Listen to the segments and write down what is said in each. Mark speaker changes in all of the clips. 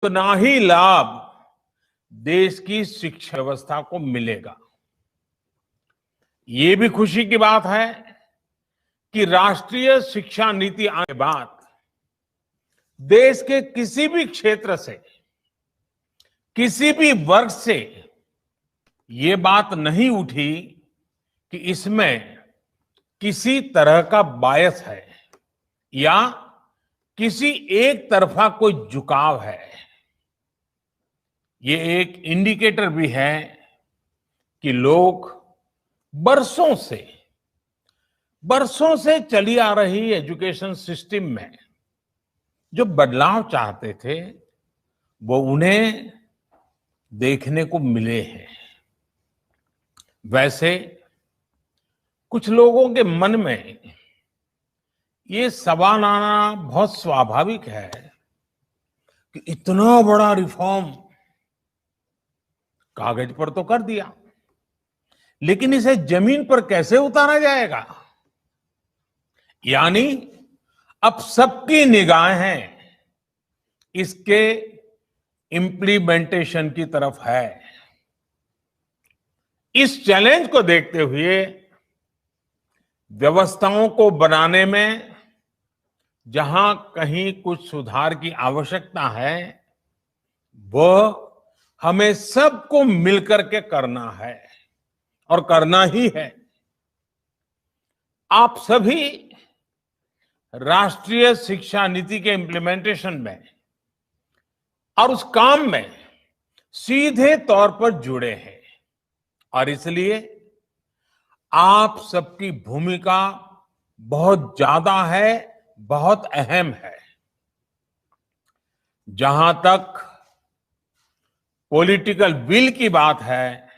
Speaker 1: तो ना ही लाभ देश की शिक्षा व्यवस्था को मिलेगा। ये भी खुशी की बात है कि राष्ट्रीय शिक्षा नीति आने के बाद देश के किसी भी क्षेत्र से, किसी भी वर्ग से ये बात नहीं उठी कि इसमें किसी तरह का बायस है या किसी एक तरफा कोई झुकाव है। ये एक इंडिकेटर भी है कि लोग बरसों से चली आ रही एजुकेशन सिस्टम में जो बदलाव चाहते थे वो उन्हें देखने को मिले हैं। वैसे कुछ लोगों के मन में ये सवाल आना बहुत स्वाभाविक है कि इतना बड़ा रिफॉर्म कागज पर तो कर दिया, लेकिन इसे जमीन पर कैसे उतारा जाएगा। यानी अब सबकी निगाहें इसके इम्प्लीमेंटेशन की तरफ है। इस चैलेंज को देखते हुए व्यवस्थाओं को बनाने में जहां कहीं कुछ सुधार की आवश्यकता है, वह हमें सबको मिलकर के करना है और करना ही है। आप सभी राष्ट्रीय शिक्षा नीति के इम्प्लीमेंटेशन में और उस काम में सीधे तौर पर जुड़े हैं और इसलिए आप सबकी भूमिका बहुत ज्यादा है, बहुत अहम है। जहां तक पॉलिटिकल विल की बात है,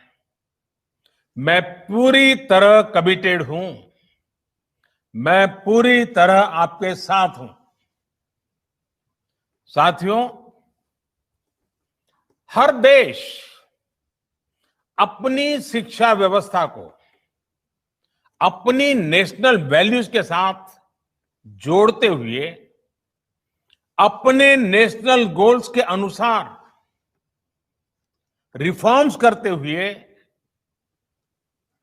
Speaker 1: मैं पूरी तरह कमिटेड हूं, मैं पूरी तरह आपके साथ हूं। साथियों, हर देश अपनी शिक्षा व्यवस्था को अपनी नेशनल वैल्यूज के साथ जोड़ते हुए अपने नेशनल गोल्स के अनुसार रिफॉर्म्स करते हुए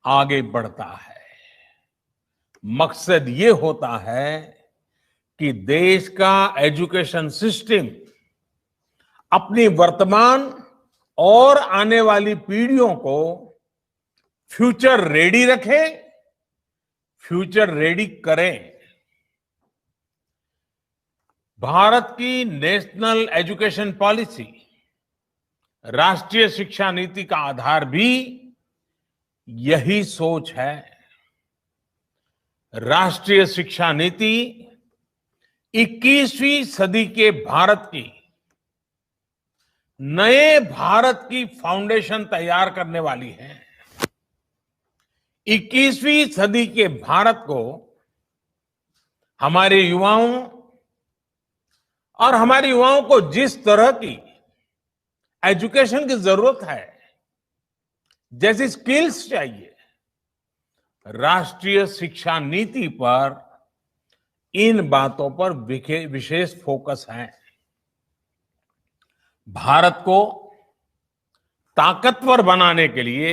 Speaker 1: आगे बढ़ता है। मकसद ये होता है कि देश का एजुकेशन सिस्टम अपनी वर्तमान और आने वाली पीढ़ियों को फ्यूचर रेडी रखे, फ्यूचर रेडी करें। भारत की नेशनल एजुकेशन पॉलिसी, राष्ट्रीय शिक्षा नीति का आधार भी यही सोच है। राष्ट्रीय शिक्षा नीति 21वीं सदी के भारत की, नए भारत की फाउंडेशन तैयार करने वाली है। 21वीं सदी के भारत को हमारे युवाओं और हमारे युवाओं को जिस तरह की एजुकेशन की जरूरत है, जैसी स्किल्स चाहिए, राष्ट्रीय शिक्षा नीति पर इन बातों पर विशेष फोकस है। भारत को ताकतवर बनाने के लिए,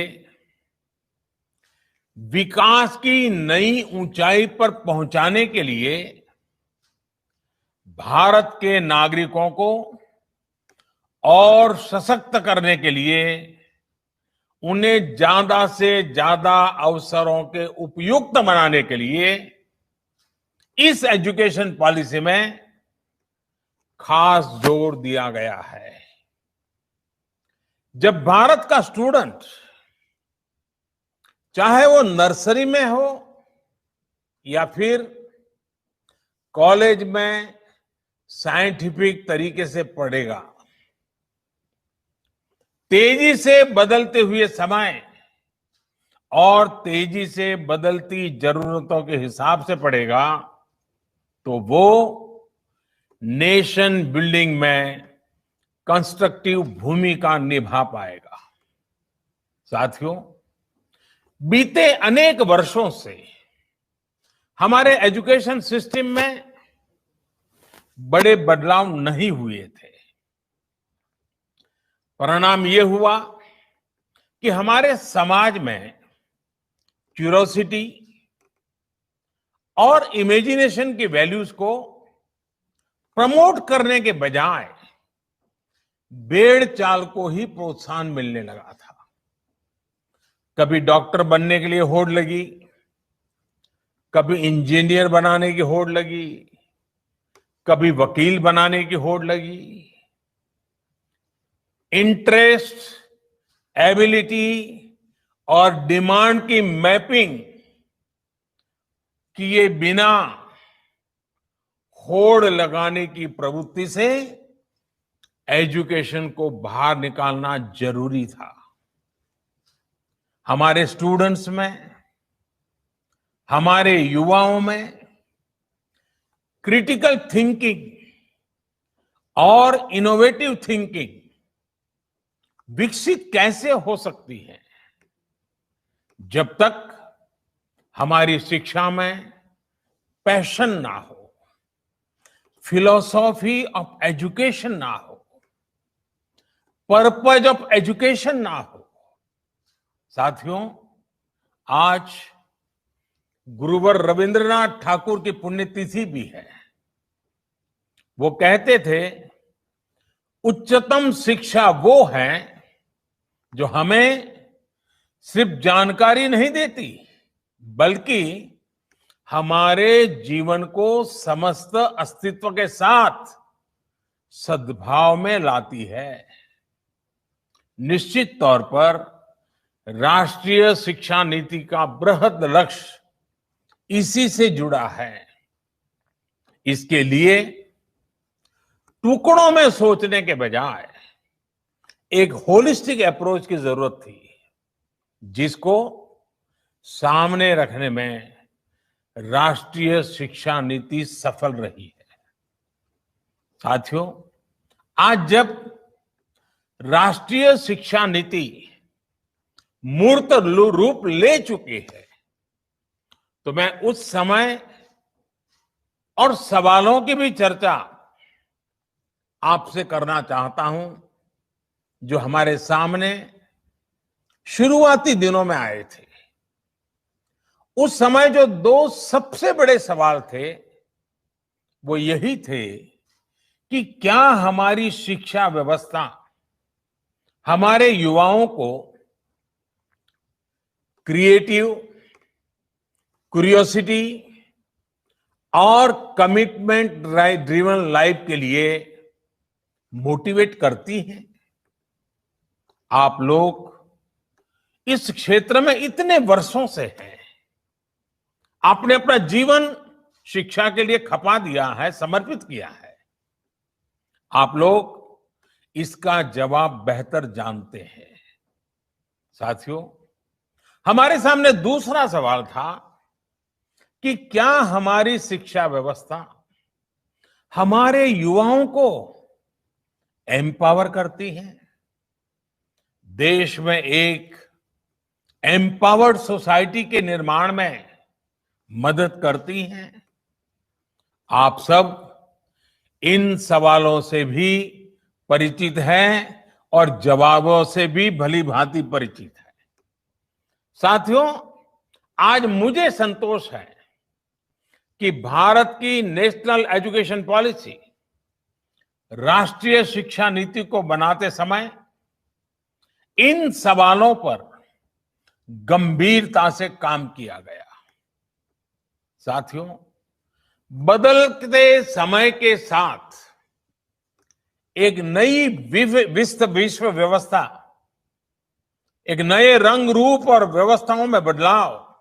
Speaker 1: विकास की नई ऊंचाई पर पहुंचाने के लिए भारत के नागरिकों को और सशक्त करने के लिए, उन्हें ज्यादा से ज्यादा अवसरों के उपयुक्त बनाने के लिए इस एजुकेशन पॉलिसी में खास जोर दिया गया है। जब भारत का स्टूडेंट, चाहे वो नर्सरी में हो या फिर कॉलेज में साइंटिफिक तरीके से पढ़ेगा, तेजी से बदलते हुए समय और तेजी से बदलती जरूरतों के हिसाब से पढ़ेगा, तो वो नेशन बिल्डिंग में कंस्ट्रक्टिव भूमिका निभा पाएगा। साथियों, बीते अनेक वर्षों से हमारे एजुकेशन सिस्टम में बड़े बदलाव नहीं हुए थे। परिणाम ये हुआ कि हमारे समाज में क्यूरोसिटी और इमेजिनेशन की वैल्यूज को प्रमोट करने के बजाय भेड़ चाल को ही प्रोत्साहन मिलने लगा था। कभी डॉक्टर बनने के लिए होड़ लगी, कभी इंजीनियर बनाने की होड़ लगी, कभी वकील बनाने की होड़ लगी। इंटरेस्ट, एबिलिटी और डिमांड की मैपिंग किए बिना होड़ लगाने की प्रवृत्ति से एजुकेशन को बाहर निकालना जरूरी था। हमारे स्टूडेंट्स में, हमारे युवाओं में क्रिटिकल थिंकिंग और इनोवेटिव थिंकिंग विकसित कैसे हो सकती है, जब तक हमारी शिक्षा में पैशन ना हो, फिलॉसॉफी ऑफ एजुकेशन ना हो, पर्पज ऑफ एजुकेशन ना हो। साथियों, आज गुरुवर रविंद्रनाथ ठाकुर की पुण्यतिथि भी है। वो कहते थे, उच्चतम शिक्षा वो है जो हमें सिर्फ जानकारी नहीं देती, बल्कि हमारे जीवन को समस्त अस्तित्व के साथ सद्भाव में लाती है। निश्चित तौर पर राष्ट्रीय शिक्षा नीति का बृहद लक्ष्य इसी से जुड़ा है। इसके लिए टुकड़ों में सोचने के बजाय एक होलिस्टिक अप्रोच की जरूरत थी, जिसको सामने रखने में राष्ट्रीय शिक्षा नीति सफल रही है। साथियों, आज जब राष्ट्रीय शिक्षा नीति मूर्त रूप ले चुकी है, तो मैं उस समय और सवालों की भी चर्चा आपसे करना चाहता हूं, जो हमारे सामने शुरुआती दिनों में आए थे। उस समय जो दो सबसे बड़े सवाल थे, वो यही थे कि क्या हमारी शिक्षा व्यवस्था हमारे युवाओं को क्रिएटिव, क्यूरियोसिटी और कमिटमेंट ड्रिवन लाइफ के लिए मोटिवेट करती है। आप लोग इस क्षेत्र में इतने वर्षों से हैं, आपने अपना जीवन शिक्षा के लिए खपा दिया है, समर्पित किया है। आप लोग इसका जवाब बेहतर जानते हैं। साथियों, हमारे सामने दूसरा सवाल था कि क्या हमारी शिक्षा व्यवस्था हमारे युवाओं को एम्पावर करती है, देश में एक एम्पावर्ड सोसाइटी के निर्माण में मदद करती हैं। आप सब इन सवालों से भी परिचित हैं और जवाबों से भी भली भांति परिचित है। साथियों, आज मुझे संतोष है कि भारत की नेशनल एजुकेशन पॉलिसी, राष्ट्रीय शिक्षा नीति को बनाते समय इन सवालों पर गंभीरता से काम किया गया। साथियों, बदलते समय के साथ एक नई विश्व व्यवस्था, एक नए रंग रूप और व्यवस्थाओं में बदलाव,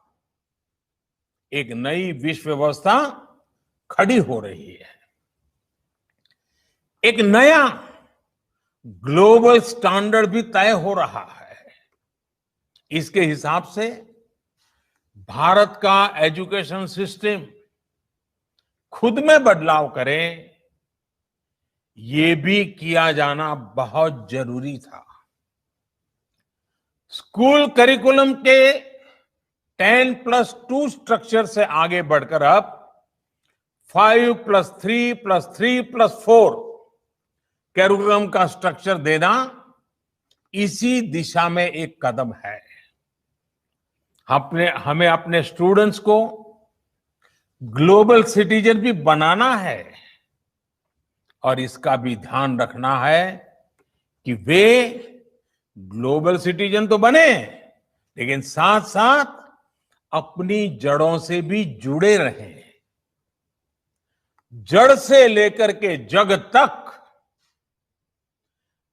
Speaker 1: एक नई विश्व व्यवस्था खड़ी हो रही है। एक नया ग्लोबल स्टैंडर्ड भी तय हो रहा है। इसके हिसाब से भारत का एजुकेशन सिस्टम खुद में बदलाव करे, ये भी किया जाना बहुत जरूरी था। स्कूल करिकुलम के 10+2 स्ट्रक्चर से आगे बढ़कर अब 5+3+3+4 करिकुलम का स्ट्रक्चर देना इसी दिशा में एक कदम है। हमें अपने स्टूडेंट्स को ग्लोबल सिटीजन भी बनाना है और इसका भी ध्यान रखना है कि वे ग्लोबल सिटीजन तो बने, लेकिन साथ साथ अपनी जड़ों से भी जुड़े रहें। जड़ से लेकर के जग तक,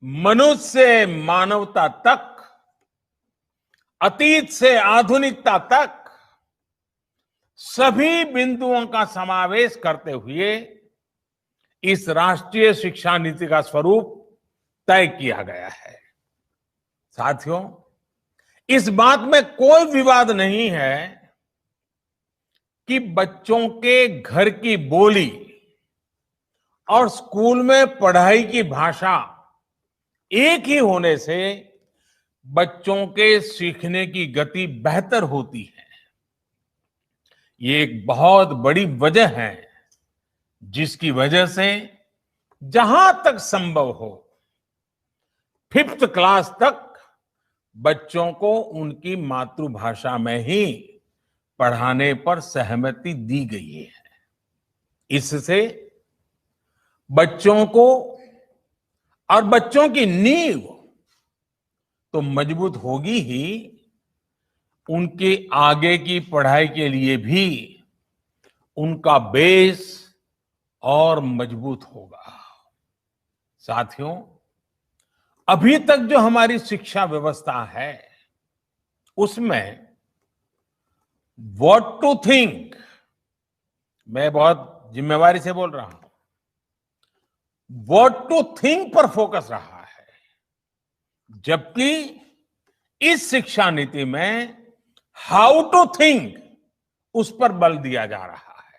Speaker 1: मनुष्य से मानवता तक, अतीत से आधुनिकता तक सभी बिंदुओं का समावेश करते हुए इस राष्ट्रीय शिक्षा नीति का स्वरूप तय किया गया है। साथियों, इस बात में कोई विवाद नहीं है कि बच्चों के घर की बोली और स्कूल में पढ़ाई की भाषा एक ही होने से बच्चों के सीखने की गति बेहतर होती है। ये एक बहुत बड़ी वजह है जिसकी वजह से जहां तक संभव हो 5th क्लास तक बच्चों को उनकी मातृभाषा में ही पढ़ाने पर सहमति दी गई है। इससे बच्चों को और बच्चों की नींव तो मजबूत होगी ही, उनके आगे की पढ़ाई के लिए भी उनका बेस और मजबूत होगा। साथियों, अभी तक जो हमारी शिक्षा व्यवस्था है उसमें व्हाट टू थिंक, मैं बहुत जिम्मेवारी से बोल रहा हूं, व्हाट टू थिंक पर फोकस रहा है, जबकि इस शिक्षा नीति में हाउ टू थिंक उस पर बल दिया जा रहा है।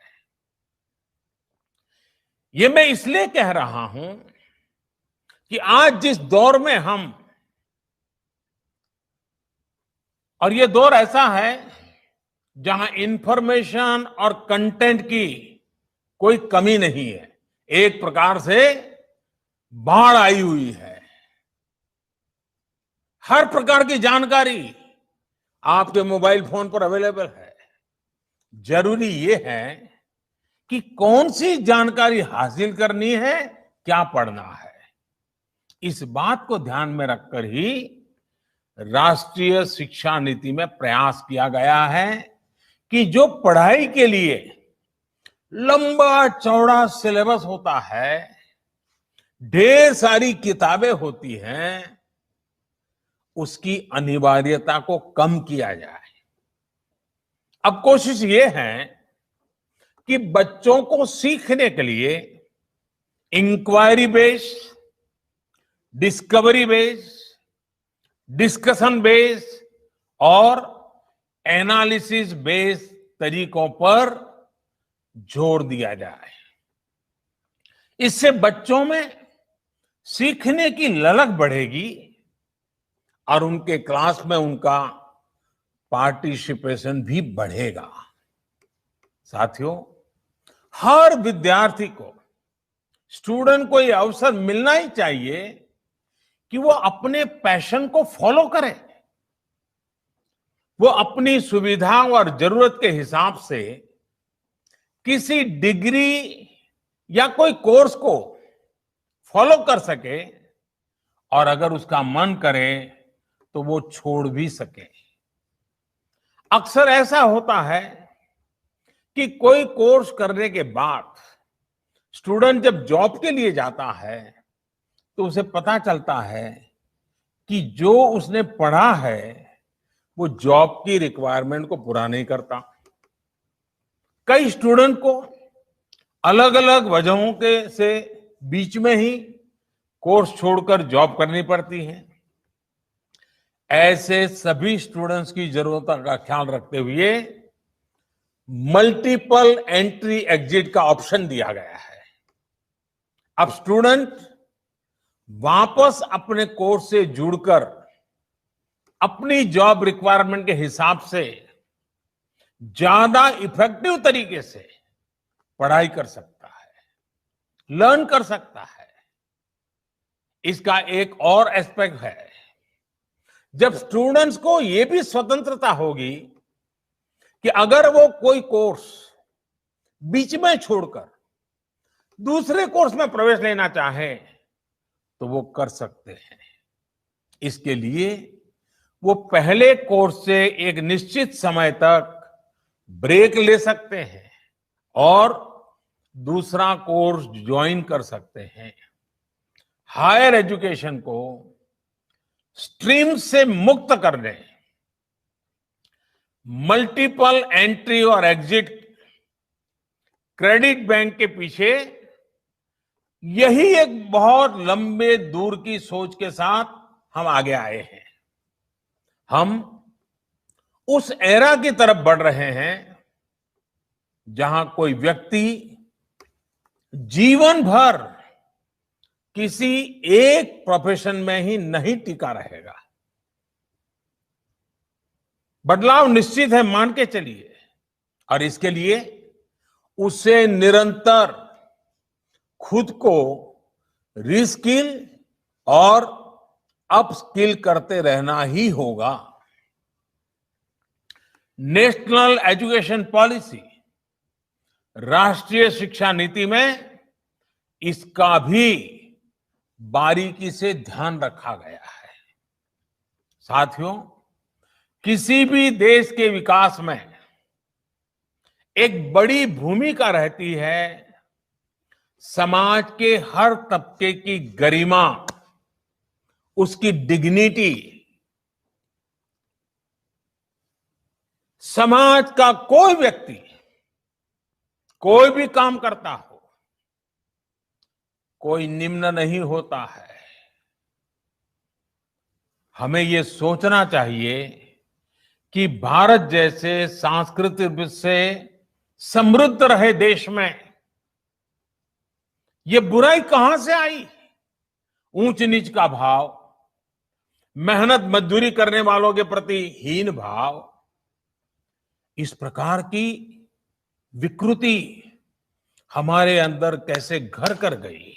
Speaker 1: ये मैं इसलिए कह रहा हूं कि आज जिस दौर में हम, और ये दौर ऐसा है जहां इंफॉर्मेशन और कंटेंट की कोई कमी नहीं है, एक प्रकार से बाढ़ आई हुई है। हर प्रकार की जानकारी आपके मोबाइल फोन पर अवेलेबल है। जरूरी ये है कि कौन सी जानकारी हासिल करनी है, क्या पढ़ना है। इस बात को ध्यान में रखकर ही राष्ट्रीय शिक्षा नीति में प्रयास किया गया है कि जो पढ़ाई के लिए लंबा चौड़ा सिलेबस होता है, ढेर सारी किताबें होती हैं, उसकी अनिवार्यता को कम किया जाए। अब कोशिश ये है कि बच्चों को सीखने के लिए inquiry based, discovery based, discussion based और एनालिसिस बेस्ड तरीकों पर जोर दिया जाए। इससे बच्चों में सीखने की ललक बढ़ेगी और उनके क्लास में उनका पार्टिसिपेशन भी बढ़ेगा। साथियों, हर विद्यार्थी को, स्टूडेंट को यह अवसर मिलना ही चाहिए कि वो अपने पैशन को फॉलो करे। वो अपनी सुविधा और जरूरत के हिसाब से किसी डिग्री या कोई कोर्स को फॉलो कर सके और अगर उसका मन करे तो वो छोड़ भी सके। अक्सर ऐसा होता है कि कोई कोर्स करने के बाद स्टूडेंट जब जॉब के लिए जाता है तो उसे पता चलता है कि जो उसने पढ़ा है वो जॉब की रिक्वायरमेंट को पूरा नहीं करता। कई स्टूडेंट को अलग अलग वजहों के से बीच में ही कोर्स छोड़कर जॉब करनी पड़ती है। ऐसे सभी स्टूडेंट्स की जरूरतों का ख्याल रखते हुए मल्टीपल एंट्री एग्जिट का ऑप्शन दिया गया है। अब स्टूडेंट वापस अपने कोर्स से जुड़कर अपनी जॉब रिक्वायरमेंट के हिसाब से ज्यादा इफेक्टिव तरीके से पढ़ाई कर सकता है, लर्न कर सकता है। इसका एक और एस्पेक्ट है जब स्टूडेंट्स को ये भी स्वतंत्रता होगी कि अगर वो कोई कोर्स बीच में छोड़कर दूसरे कोर्स में प्रवेश लेना चाहे तो वो कर सकते हैं। इसके लिए वो पहले कोर्स से एक निश्चित समय तक ब्रेक ले सकते हैं और दूसरा कोर्स ज्वाइन कर सकते हैं। हायर एजुकेशन को स्ट्रीम से मुक्त करने, मल्टीपल एंट्री और एग्जिट क्रेडिट बैंक के पीछे यही एक बहुत लंबे दूर की सोच के साथ हम आगे आए हैं। हम उस एरा की तरफ बढ़ रहे हैं जहां कोई व्यक्ति जीवन भर किसी एक प्रोफेशन में ही नहीं टिका रहेगा। बदलाव निश्चित है, मान के चलिए, और इसके लिए उसे निरंतर खुद को रिस्किल और अपस्किल करते रहना ही होगा। नेशनल एजुकेशन पॉलिसी, राष्ट्रीय शिक्षा नीति में इसका भी बारीकी से ध्यान रखा गया है। साथियों, किसी भी देश के विकास में एक बड़ी भूमिका रहती है समाज के हर तबके की गरिमा, उसकी डिग्निटी। समाज का कोई व्यक्ति कोई भी काम करता हो, कोई निम्न नहीं होता है। हमें यह सोचना चाहिए कि भारत जैसे सांस्कृतिक रूप से समृद्ध रहे देश में ये बुराई कहां से आई? ऊंच नीच का भाव, मेहनत मजदूरी करने वालों के प्रति हीन भाव, इस प्रकार की विकृति हमारे अंदर कैसे घर कर गई?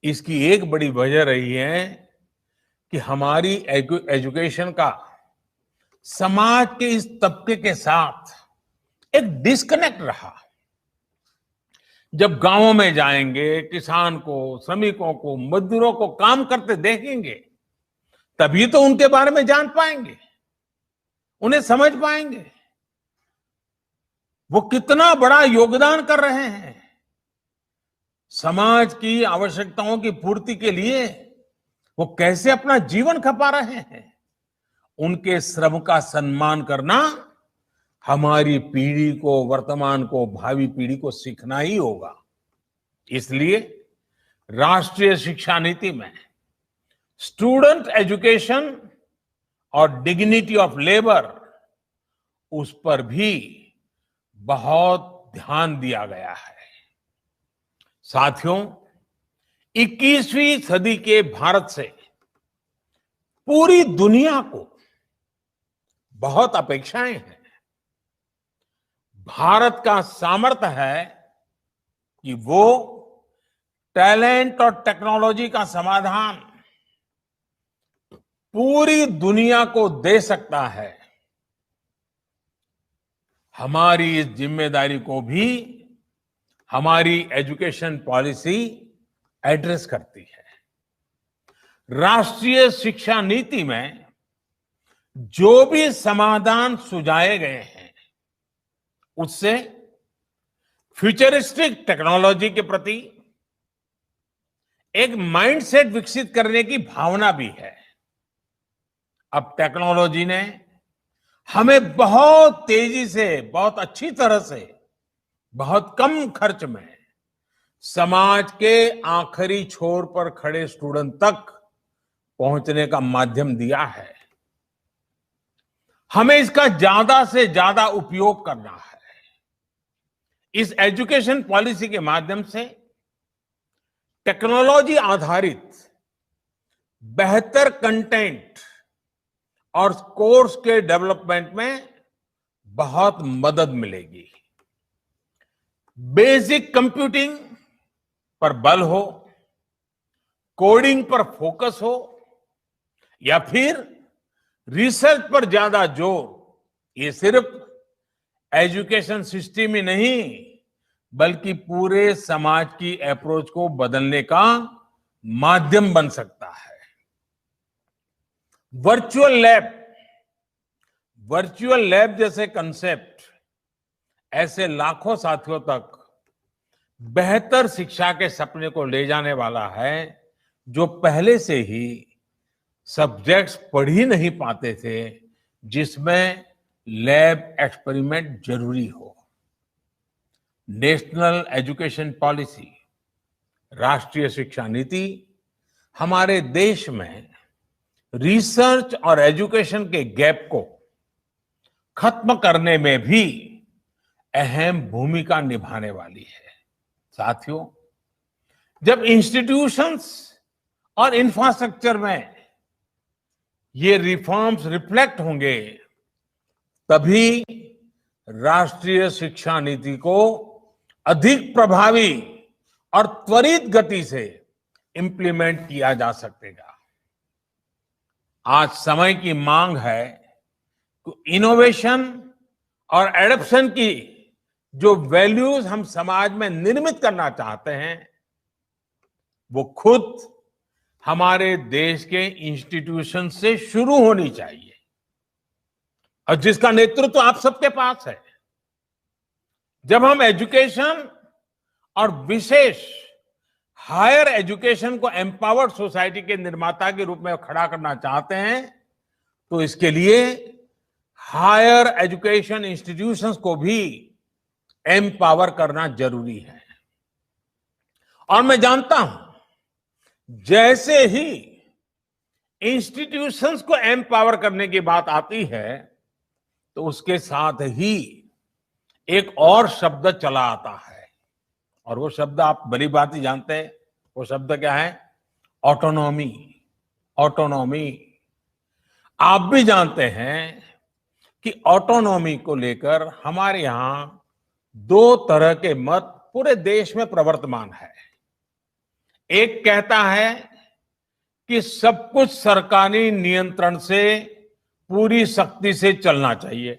Speaker 1: इसकी एक बड़ी वजह रही है कि हमारी एजुकेशन का समाज के इस तबके के साथ एक डिस्कनेक्ट रहा। जब गांवों में जाएंगे, किसान को, श्रमिकों को, मजदूरों को काम करते देखेंगे, तभी तो उनके बारे में जान पाएंगे, उन्हें समझ पाएंगे वो कितना बड़ा योगदान कर रहे हैं। समाज की आवश्यकताओं की पूर्ति के लिए वो कैसे अपना जीवन खपा रहे हैं। उनके श्रम का सम्मान करना हमारी पीढ़ी को, वर्तमान को, भावी पीढ़ी को सीखना ही होगा। इसलिए राष्ट्रीय शिक्षा नीति में स्टूडेंट एजुकेशन और डिग्निटी ऑफ लेबर, उस पर भी बहुत ध्यान दिया गया है। साथियों, 21वीं सदी के भारत से पूरी दुनिया को बहुत अपेक्षाएं हैं। भारत का सामर्थ्य है कि वो टैलेंट और टेक्नोलॉजी का समाधान पूरी दुनिया को दे सकता है। हमारी इस जिम्मेदारी को भी हमारी एजुकेशन पॉलिसी एड्रेस करती है। राष्ट्रीय शिक्षा नीति में जो भी समाधान सुझाए गए हैं, उससे फ्यूचरिस्टिक टेक्नोलॉजी के प्रति एक माइंडसेट विकसित करने की भावना भी है। अब टेक्नोलॉजी ने हमें बहुत तेजी से, बहुत अच्छी तरह से, बहुत कम खर्च में समाज के आखिरी छोर पर खड़े स्टूडेंट तक पहुंचने का माध्यम दिया है। हमें इसका ज्यादा से ज्यादा उपयोग करना है। इस एजुकेशन पॉलिसी के माध्यम से टेक्नोलॉजी आधारित बेहतर कंटेंट और कोर्स के डेवलपमेंट में बहुत मदद मिलेगी। बेसिक कंप्यूटिंग पर बल हो, कोडिंग पर फोकस हो, या फिर रिसर्च पर ज्यादा जोर, ये सिर्फ एजुकेशन सिस्टम ही नहीं बल्कि पूरे समाज की अप्रोच को बदलने का माध्यम बन सकता है। वर्चुअल लैब, वर्चुअल लैब जैसे कंसेप्ट ऐसे लाखों साथियों तक बेहतर शिक्षा के सपने को ले जाने वाला है, जो पहले से ही सब्जेक्ट्स पढ़ ही नहीं पाते थे जिसमें लैब एक्सपेरिमेंट जरूरी हो। नेशनल एजुकेशन पॉलिसी, राष्ट्रीय शिक्षा नीति हमारे देश में रिसर्च और एजुकेशन के गैप को खत्म करने में भी अहम भूमिका निभाने वाली है। साथियों, जब इंस्टीट्यूशंस और इंफ्रास्ट्रक्चर में ये रिफॉर्म्स रिफ्लेक्ट होंगे, तभी राष्ट्रीय शिक्षा नीति को अधिक प्रभावी और त्वरित गति से इंप्लीमेंट किया जा सकेगा। आज समय की मांग है कि इनोवेशन और एडॉप्शन की जो वैल्यूज हम समाज में निर्मित करना चाहते हैं, वो खुद हमारे देश के इंस्टीट्यूशन से शुरू होनी चाहिए, और जिसका नेतृत्व आप सबके पास है। जब हम एजुकेशन और विशेष हायर एजुकेशन को एम्पावर्ड सोसाइटी के निर्माता के रूप में खड़ा करना चाहते हैं, तो इसके लिए हायर एजुकेशन इंस्टीट्यूशंस को भी एम्पावर करना जरूरी है। और मैं जानता हूं, जैसे ही इंस्टीट्यूशंस को एम्पावर करने की बात आती है, तो उसके साथ ही एक और शब्द चला आता है, और वो शब्द आप बड़ी बात ही जानते हैं। वो शब्द क्या है? ऑटोनॉमी। ऑटोनॉमी। आप भी जानते हैं कि ऑटोनॉमी को लेकर हमारे यहां दो तरह के मत पूरे देश में प्रवर्तमान है। एक कहता है कि सब कुछ सरकारी नियंत्रण से पूरी सख्ती से चलना चाहिए,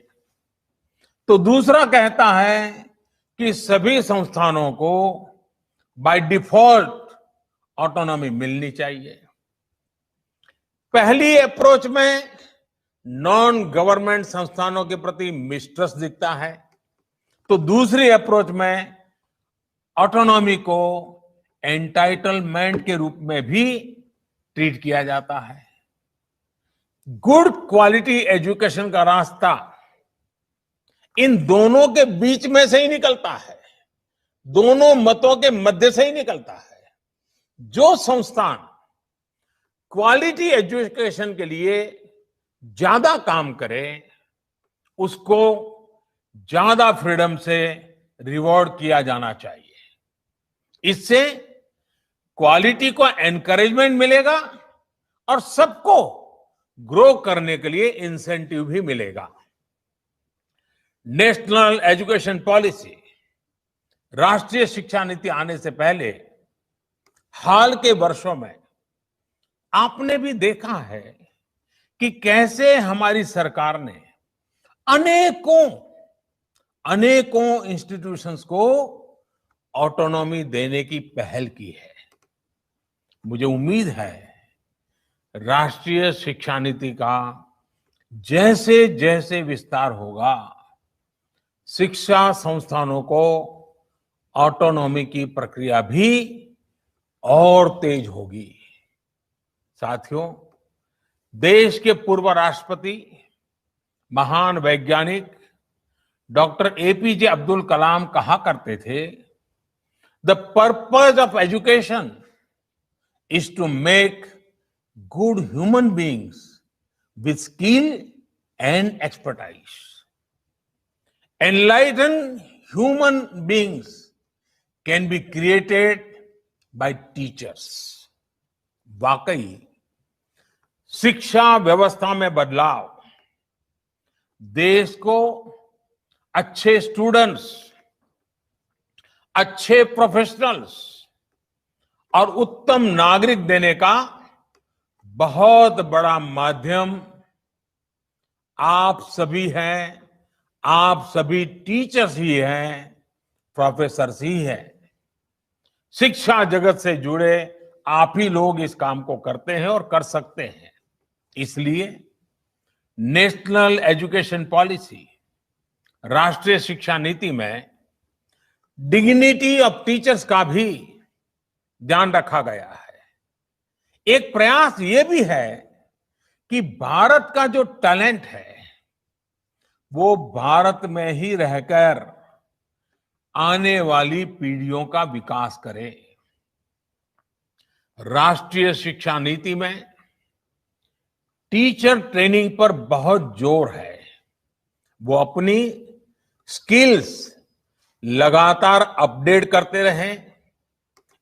Speaker 1: तो दूसरा कहता है कि सभी संस्थानों को बाय डिफॉल्ट ऑटोनॉमी मिलनी चाहिए। पहली अप्रोच में नॉन गवर्नमेंट संस्थानों के प्रति मिसट्रस्ट दिखता है, तो दूसरी अप्रोच में ऑटोनॉमी को एंटाइटलमेंट के रूप में भी ट्रीट किया जाता है। गुड क्वालिटी एजुकेशन का रास्ता इन दोनों के बीच में से ही निकलता है, दोनों मतों के मध्य से ही निकलता है। जो संस्थान क्वालिटी एजुकेशन के लिए ज्यादा काम करे, उसको ज्यादा फ्रीडम से रिवॉर्ड किया जाना चाहिए। इससे क्वालिटी को एनकरेजमेंट मिलेगा और सबको ग्रो करने के लिए इंसेंटिव भी मिलेगा। नेशनल एजुकेशन पॉलिसी, राष्ट्रीय शिक्षा नीति आने से पहले हाल के वर्षों में आपने भी देखा है कि कैसे हमारी सरकार ने अनेकों इंस्टीट्यूशंस को ऑटोनॉमी देने की पहल की है। मुझे उम्मीद है राष्ट्रीय शिक्षा नीति का जैसे जैसे विस्तार होगा, शिक्षा संस्थानों को ऑटोनॉमी की प्रक्रिया भी और तेज होगी। साथियों, देश के पूर्व राष्ट्रपति, महान वैज्ञानिक डॉक्टर एपीजे अब्दुल कलाम कहा करते थे, the purpose of education is to make good human beings with skill and expertise. Enlightened human beings can be created by teachers. वाकई शिक्षा व्यवस्था में बदलाव देश को अच्छे स्टूडेंट्स, अच्छे प्रोफेशनल्स और उत्तम नागरिक देने का बहुत बड़ा माध्यम आप सभी हैं, आप सभी टीचर्स ही हैं, प्रोफेसर्स ही हैं। शिक्षा जगत से जुड़े आप ही लोग इस काम को करते हैं और कर सकते हैं। इसलिए नेशनल एजुकेशन पॉलिसी, राष्ट्रीय शिक्षा नीति में डिग्निटी ऑफ टीचर्स का भी ध्यान रखा गया है। एक प्रयास ये भी है कि भारत का जो टैलेंट है वो भारत में ही रहकर आने वाली पीढ़ियों का विकास करे। राष्ट्रीय शिक्षा नीति में टीचर ट्रेनिंग पर बहुत जोर है। वो अपनी स्किल्स लगातार अपडेट करते रहें,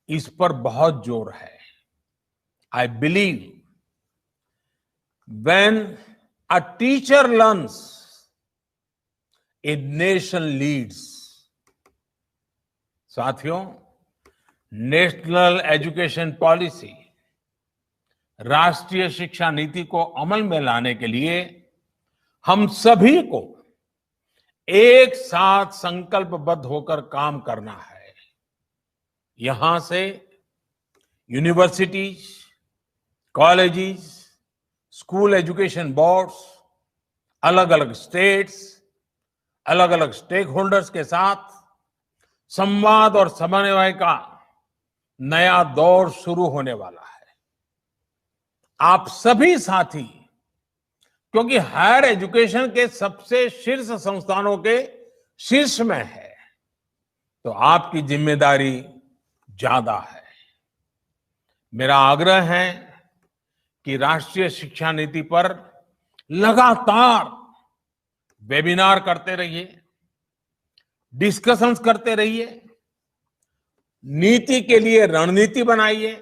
Speaker 1: इस पर बहुत जोर है। I believe when a teacher learns, a nation leads. साथियों, नेशनल एजुकेशन पॉलिसी, राष्ट्रीय शिक्षा नीति को अमल में लाने के लिए हम सभी को एक साथ संकल्पबद्ध होकर काम करना है। यहां से universities, colleges, school education boards, अलग अलग स्टेट्स, अलग अलग स्टेक होल्डर्स के साथ संवाद और समन्वय का नया दौर शुरू होने वाला है। आप सभी साथी, क्योंकि हायर एजुकेशन के सबसे शीर्ष संस्थानों के शीर्ष में है, तो आपकी जिम्मेदारी ज्यादा है। मेरा आग्रह है कि राष्ट्रीय शिक्षा नीति पर लगातार वेबिनार करते रहिए, डिस्कशंस करते रहिए, नीति के लिए रणनीति बनाइए,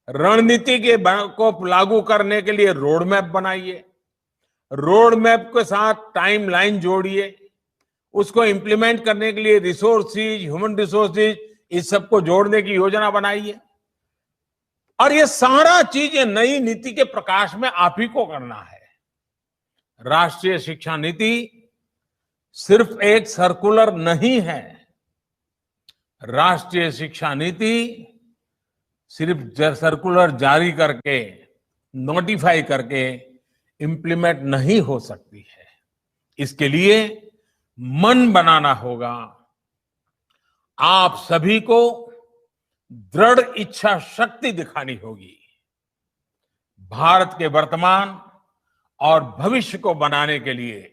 Speaker 1: रणनीति को लागू करने के लिए रोड मैप बनाइए, रोड मैप के साथ टाइमलाइन जोड़िए, उसको इंप्लीमेंट करने के लिए रिसोर्सेज, ह्यूमन रिसोर्सेज, इस सबको जोड़ने की योजना बनाइए। और ये सारा चीज ये नई नीति के प्रकाश में आप ही को करना है। राष्ट्रीय शिक्षा नीति सिर्फ एक सर्कुलर नहीं है। राष्ट्रीय शिक्षा नीति सिर्फ सर्कुलर जारी करके, नोटिफाई करके इंप्लीमेंट नहीं हो सकती है। इसके लिए मन बनाना होगा। आप सभी को दृढ़ इच्छा शक्ति दिखानी होगी। भारत के वर्तमान और भविष्य को बनाने के लिए